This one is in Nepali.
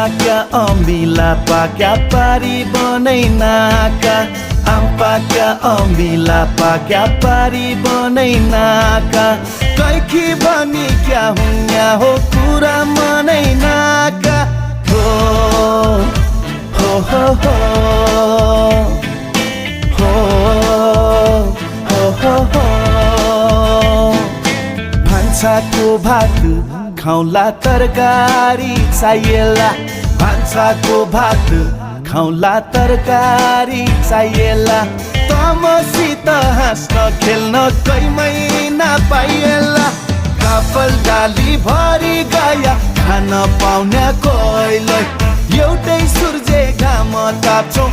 पाक्या अमिला पाक्या पारी बनै नाका आम पाक्या अमिला पाक्या पारी बनै नाका कैखी भनी क्या हुन्या हो कुरा मनै नाका हो हो हो हो हो हो हो हो भान्साको भात खाउला तरकारी चाहिएला भान्साको भात खाउला तरकारी चाहिएला तमसित हाँस्न खेल्न कै महिना पाइएला काफल डाली भरि गया खान पाउने कोइलै एउटै सूर्य घाम ताप्छौ